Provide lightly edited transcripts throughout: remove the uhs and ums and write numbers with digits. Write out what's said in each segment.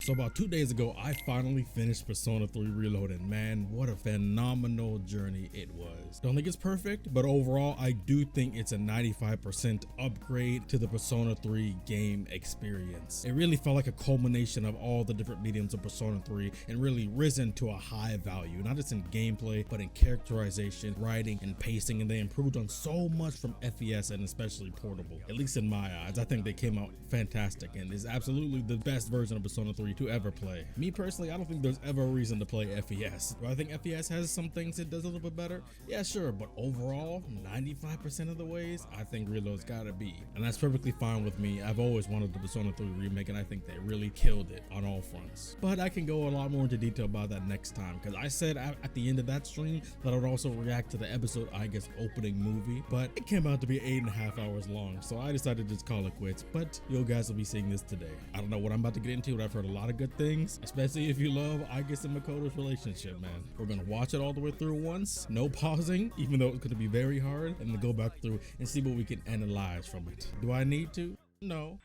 So about 2 days ago, I finally finished Persona 3 Reloaded. Man, what a phenomenal journey it was. Don't think it's perfect, but overall, I do think it's a 95% upgrade to the Persona 3 game experience. It really felt like a culmination of all the different mediums of Persona 3 and really risen to a high value, not just in gameplay, but in characterization, writing, and pacing, and they improved on so much from FES and especially Portable. At least in my eyes, I think they came out fantastic and is absolutely the best version of Persona 3 to ever play. Me personally, I don't think there's ever a reason to play FES. Do I think FES has some things it does a little bit better? Yeah, sure, but overall, 95% of the ways, I think Reload's gotta be. And that's perfectly fine with me. I've always wanted the Persona 3 remake, and I think they really killed it on all fronts. But I can go a lot more into detail about that next time, because I said at the end of that stream that I would also react to the episode Aigis opening movie, but it came out to be 8.5 hours long, so I decided to just call it quits. But you guys will be seeing this today. I don't know what I'm about to get into, but I've heard a lot of good things, especially if you love Aigis and Makoto's relationship, man. We're gonna watch it all the way through once, no pausing, even though it's gonna be very hard, and then go back through and see what we can analyze from it. Do I need to? No.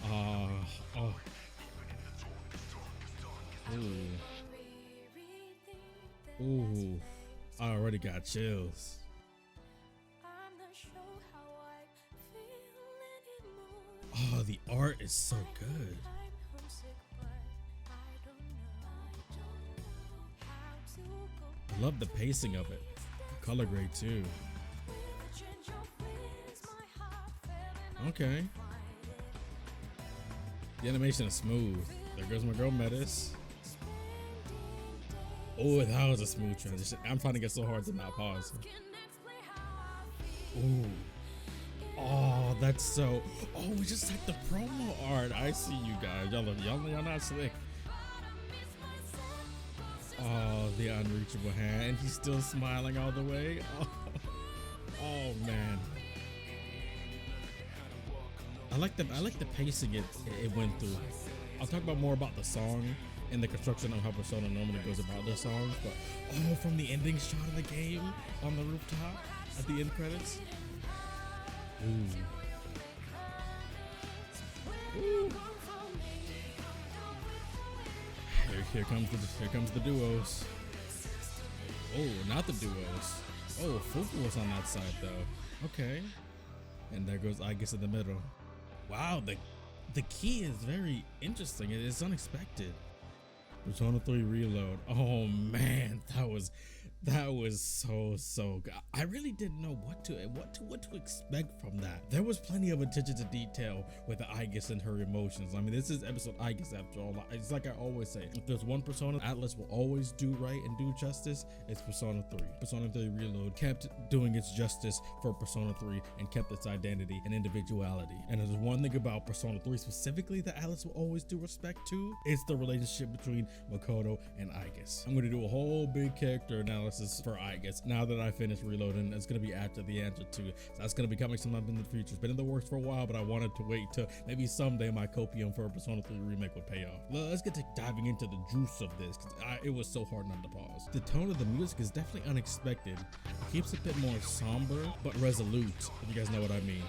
Oh. Ooh. I already got chills. Oh, the art is so good. I love the pacing of it. The color grade too. Okay. The animation is smooth. There goes my girl Metis. Oh, that was a smooth transition. I'm finding it so hard to not pause. Ooh. Oh, that's so. Oh, we just like the promo art. I see you guys. Y'all not slick. Oh, the unreachable hand. He's still smiling all the way. Oh man. I like the pacing it went through. I'll talk about more about the song and the construction of how Persona normally goes about their songs, but oh, from the ending shot of the game on the rooftop at the end credits. Ooh. Ooh. Here comes the duos. Oh, not the duos. Oh, Fuku was on that side though. Okay. And there goes Aigis in the middle. Wow, the key is very interesting. It is unexpected. Persona 3 Reload. Oh man, that was so good. I really didn't know what to expect from that. There was plenty of attention to detail with the Aigis and her emotions. I mean, this is episode Aigis after all. It's like I always say, if there's one Persona Atlas will always do right and do justice, it's Persona 3. Persona 3 Reload kept doing its justice for Persona 3 and kept its identity and individuality. And if there's one thing about Persona 3 specifically that Atlas will always do respect to, it's the relationship between Makoto and Aigis. I'm going to do a whole big character analysis for Aigis now that I finished Reloading. It's going to be after the answer to. So that's going to be coming sometime in the future. It's been in the works for a while, but I wanted to wait till maybe someday my copium for a Persona 3 remake would pay off. Let's get to diving into the juice of this, because it was so hard not to pause. The tone of the music is definitely unexpected. It keeps it a bit more somber, but resolute, if you guys know what I mean.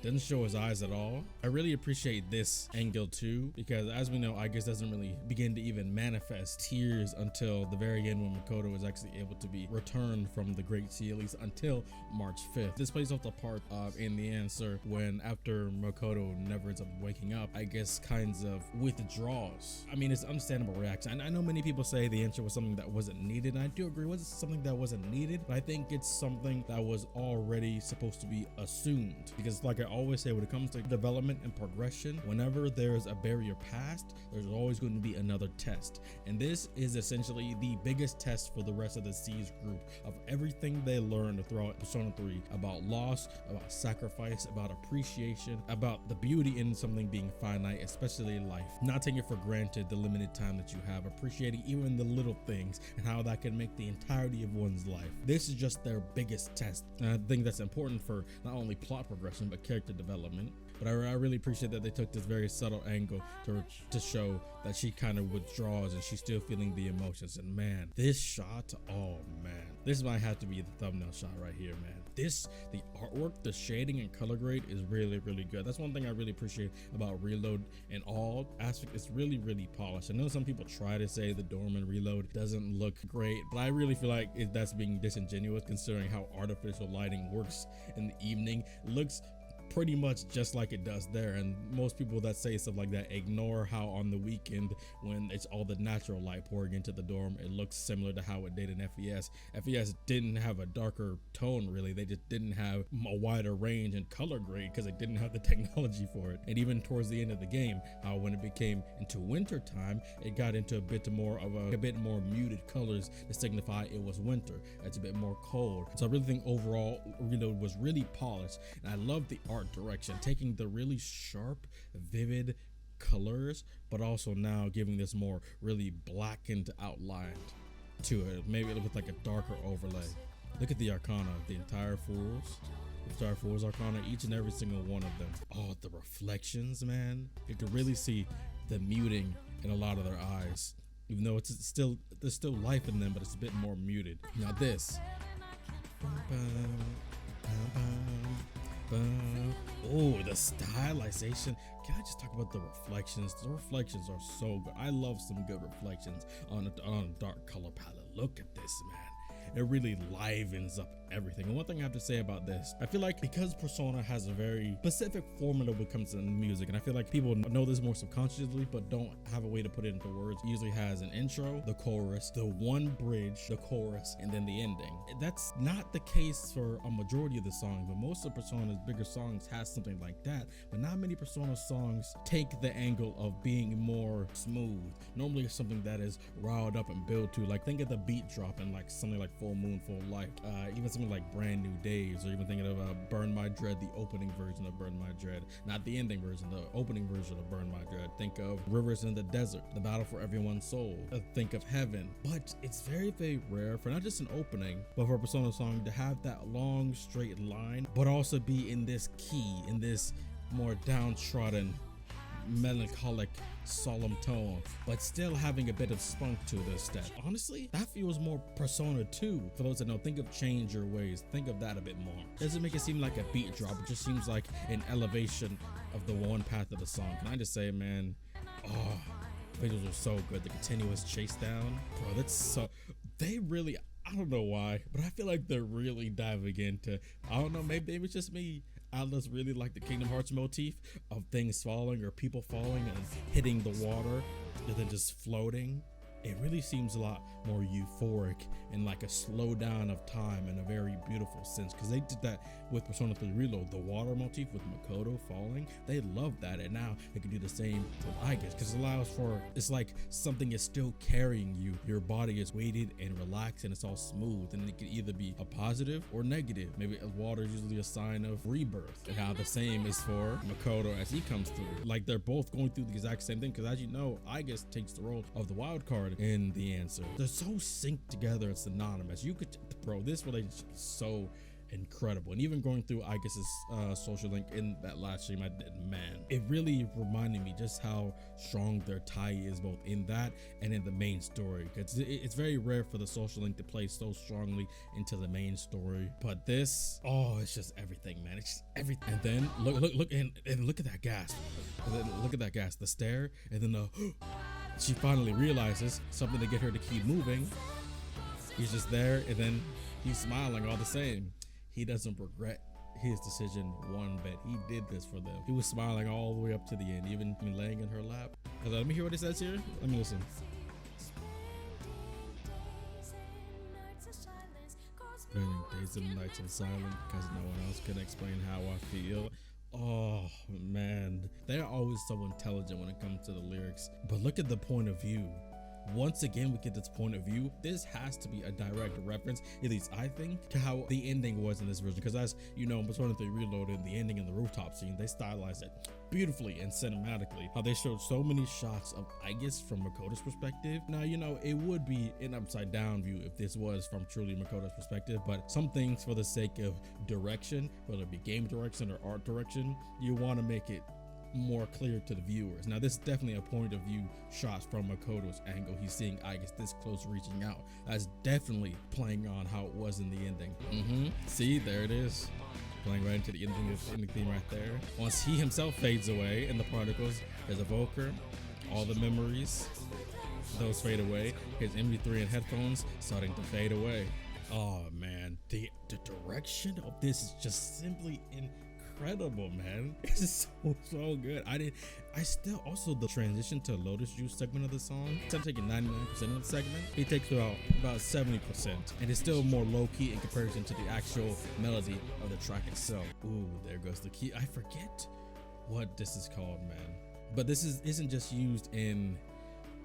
Doesn't show his eyes at all. I really appreciate this angle too, because as we know, Aigis doesn't really begin to even manifest tears until the very end when Makoto is actually able to be returned from the Great Sea, at least until March 5th. This plays off the part of in the answer when after Makoto never ends up waking up, Aigis kinds of withdraws. I mean, it's an understandable reaction. I know many people say the answer was something that wasn't needed, and I do agree, it was something that wasn't needed, but I think it's something that was already supposed to be assumed, because like I always say, when it comes to development and progression, whenever there's a barrier passed, there's always going to be another test. And this is essentially the biggest test for the rest of the Siege group of everything they learned throughout Persona 3 about loss, about sacrifice, about appreciation, about the beauty in something being finite, especially in life. Not taking for granted the limited time that you have, appreciating even the little things and how that can make the entirety of one's life. This is just their biggest test. And I think that's important for not only plot progression, but character character development. But I really appreciate that they took this very subtle angle to show that she kind of withdraws and she's still feeling the emotions. And man, this shot, oh man, this might have to be the thumbnail shot right here, man. The artwork, the shading and color grade is really, really good. That's one thing I really appreciate about Reload in all aspects. It's really, really polished. I know some people try to say the Dorman Reload doesn't look great, but I really feel like that's being disingenuous considering how artificial lighting works in the evening. It looks pretty much just like it does there, and most people that say stuff like that ignore how on the weekend when it's all the natural light pouring into the dorm, it looks similar to how it did in FES. FES didn't have a darker tone really, they just didn't have a wider range and color grade because they didn't have the technology for it. And even towards the end of the game, how when it became into winter time, it got into a bit more muted colors to signify it was winter. It's a bit more cold. So I really think overall Reload was really polished, and I love the art direction, taking the really sharp, vivid colors, but also now giving this more really blackened outline to it. Maybe it with like a darker overlay. Look at the Arcana, the entire Fool's Arcana, each and every single one of them. Oh, the reflections, man. You can really see the muting in a lot of their eyes, even though there's still life in them, but it's a bit more muted. Now this. Oh, the stylization. Can I just talk about the reflections? The reflections are so good. I love some good reflections on a dark color palette. Look at this, man. It really livens up everything. And one thing I have to say about this, I feel like because Persona has a very specific formula when it comes to music, and I feel like people know this more subconsciously but don't have a way to put it into words. It usually has an intro, the chorus, the one bridge, the chorus, and then the ending. That's not the case for a majority of the songs, but most of Persona's bigger songs has something like that. But not many Persona songs take the angle of being more smooth. Normally it's something that is riled up and built to, like, think of the beat drop in like something like Full Moon, Full Light, even something like Brand New Days, or even thinking of Burn My Dread, the opening version of Burn My Dread, not the ending version, the opening version of Burn My Dread. Think of Rivers in the Desert, the battle for everyone's soul. Think of Heaven. But it's very, very rare for not just an opening, but for a Persona song to have that long straight line, but also be in this key, in this more downtrodden, melancholic, solemn tone, but still having a bit of spunk to the step. Honestly, that feels more Persona 2. For those that know, think of Change Your Ways. Think of that a bit more. Doesn't make it seem like a beat drop. It just seems like an elevation of the one path of the song. Can I just say, man, oh, visuals are so good. The continuous chase down, bro, that's so, they really, I don't know why, but I feel like they're really diving into, I don't know, maybe it's just me, Atlas really like the Kingdom Hearts motif of things falling or people falling and hitting the water and then just floating. It really seems a lot more euphoric and like a slow down of time in a very beautiful sense, because they did that with Persona 3 Reload, the water motif with Makoto falling. They loved that, and now they can do the same with Aigis, because it allows for, it's like something is still carrying you. Your body is weighted and relaxed and it's all smooth, and it can either be a positive or negative. Maybe water is usually a sign of rebirth, and how the same is for Makoto as he comes through. Like they're both going through the exact same thing, because as you know, Aigis takes the role of the wild card in the answer. They're so synced together, it's synonymous. You could, bro, this relationship is so incredible. And even going through Aigis' social link in that last stream I did, man, it really reminded me just how strong their tie is, both in that and in the main story. It's very rare for the social link to play so strongly into the main story, but this, oh, it's just everything, man. It's just everything. And then look and look at that gas. Look at that gas, the stare, and then the she finally realizes something to get her to keep moving. He's just there, and then he's smiling all the same. He doesn't regret his decision one bit. He did this for them. He was smiling all the way up to the end, even laying in her lap. Let me hear what it says here. Let me listen. Spending days and nights in silence because no one else can explain how I feel. Oh man, they're always so intelligent when it comes to the lyrics. But look at the point of view. once again we get this point of view. This has to be a direct reference, at least I think, to how the ending was in this version, because as you know, in Persona 3 Reloaded, the ending in the rooftop scene, they stylized it beautifully and cinematically. How they showed so many shots of Aigis from Makoto's perspective. Now, you know, it would be an upside down view if this was from truly Makoto's perspective, but some things, for the sake of direction, whether it be game direction or art direction, you want to make it more clear to the viewers. Now, this is definitely a point of view shot from Makoto's angle. He's seeing Aigis this close reaching out. That's definitely playing on how it was in the ending. See, there it is. Playing right into the ending theme right there. Once he himself fades away in the particles, his evoker, all the memories, those fade away. His MP3 and headphones starting to fade away. Oh man, the direction of this is just simply incredible, man. It's so good. I still also, the transition to Lotus Juice segment of the song, instead of taking 99% of the segment, he takes about 70%, and it's still more low-key in comparison to the actual melody of the track itself. Ooh, there goes the key. I forget what this is called, man, but this isn't just used in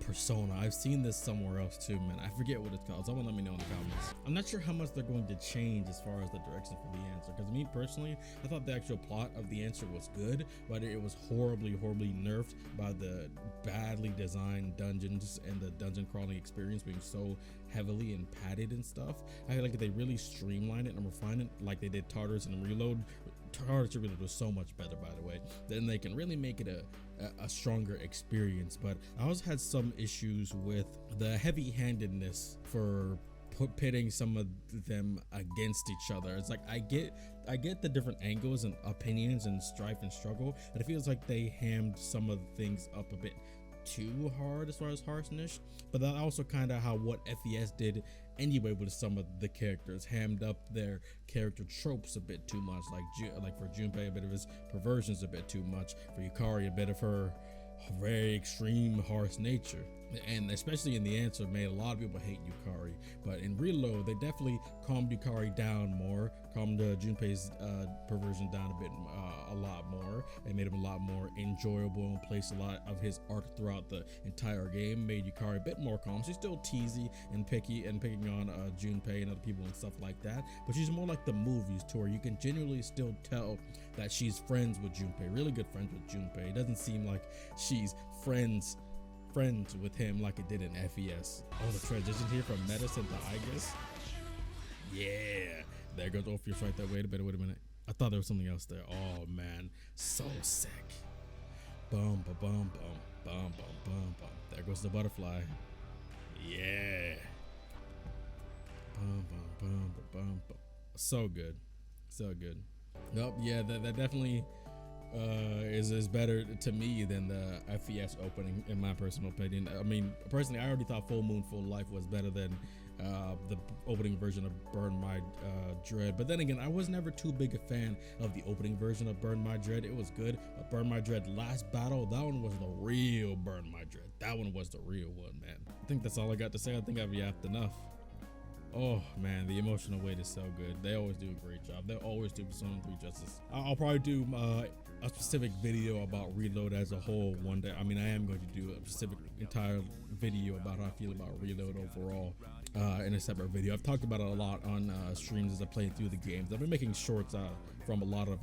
Persona. I've seen this somewhere else too, man. I forget what it's called. Someone let me know in the comments. I'm not sure how much they're going to change as far as the direction for the answer, because me personally, I thought the actual plot of the answer was good, but it was horribly nerfed by the badly designed dungeons and the dungeon crawling experience being so heavily and padded and stuff. I feel like if they really streamline it and refine it like they did Tartarus and Reload, Tartarus and Reload was so much better, by the way, then they can really make it a stronger experience. But I also had some issues with the heavy-handedness for pitting some of them against each other. It's like I get the different angles and opinions and strife and struggle, but it feels like they hammed some of the things up a bit too hard as far as harshness. But that also kind of how what FES did anyway with some of the characters, hammed up their character tropes a bit too much, like for Junpei a bit of his perversions a bit too much, for Yukari a bit of her very extreme harsh nature, and especially in the answer made a lot of people hate Yukari. But in Reload, they definitely calmed Yukari down more, calmed Junpei's perversion down a lot more. They made him a lot more enjoyable and placed a lot of his arc throughout the entire game, made Yukari a bit more calm. She's still teasy and picky and picking on Junpei and other people and stuff like that, but she's more like the movies, to where you can genuinely still tell that she's friends with Junpei, really good friends with Junpei. It doesn't seem like she's friends with him like it did in FES. Oh, the transition here from medicine to Aigis. Yeah, there goes Orpheus right there. Wait a minute. I thought there was something else there. Oh man, so sick. Bum ba bum bum bum bum bum bum. There goes the butterfly. Yeah. Bum bum bum bum bum. So good. Nope. Yeah, that definitely is better to me than the FES opening, in my personal opinion. I mean, personally, I already thought Full Moon Full Life was better than the opening version of Burn My Dread. But then again, I was never too big a fan of the opening version of Burn My Dread. It was good, but Burn My Dread Last Battle, that one was the real Burn My Dread. That one was the real one, man. I think that's all I got to say. I think I've yapped enough. Oh man, the emotional weight is so good. They always do a great job. They always do Persona 3 justice. I'll probably do a specific video about Reload as a whole one day. I mean, I am going to do a specific entire video about how I feel about Reload overall in a separate video. I've talked about it a lot on streams as I play through the games. I've been making shorts from a lot of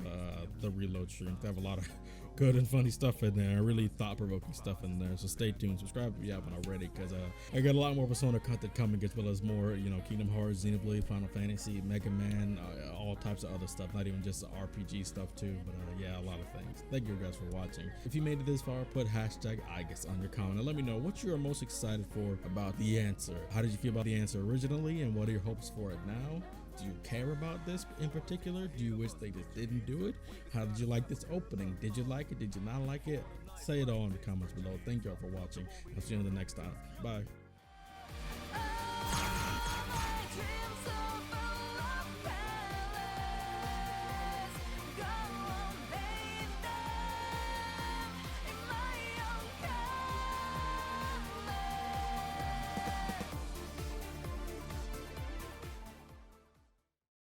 the Reload streams. I have a lot of good and funny stuff in there, really thought-provoking stuff in there. So stay tuned, subscribe if you haven't already, because I got a lot more Persona content coming, as well as more, Kingdom Hearts, Xenoblade, Final Fantasy, Mega Man, all types of other stuff, not even just the RPG stuff too, but yeah, a lot of things. Thank you guys for watching. If you made it this far, put hashtag Aigis on your comment and let me know what you are most excited for about the answer. How did you feel about the answer originally, and what are your hopes for it now? Do you care about this in particular? Do you wish they just didn't do it? How did you like this opening? Did you like it? Did you not like it? Say it all in the comments below. Thank y'all for watching. I'll see you in the next time. Bye.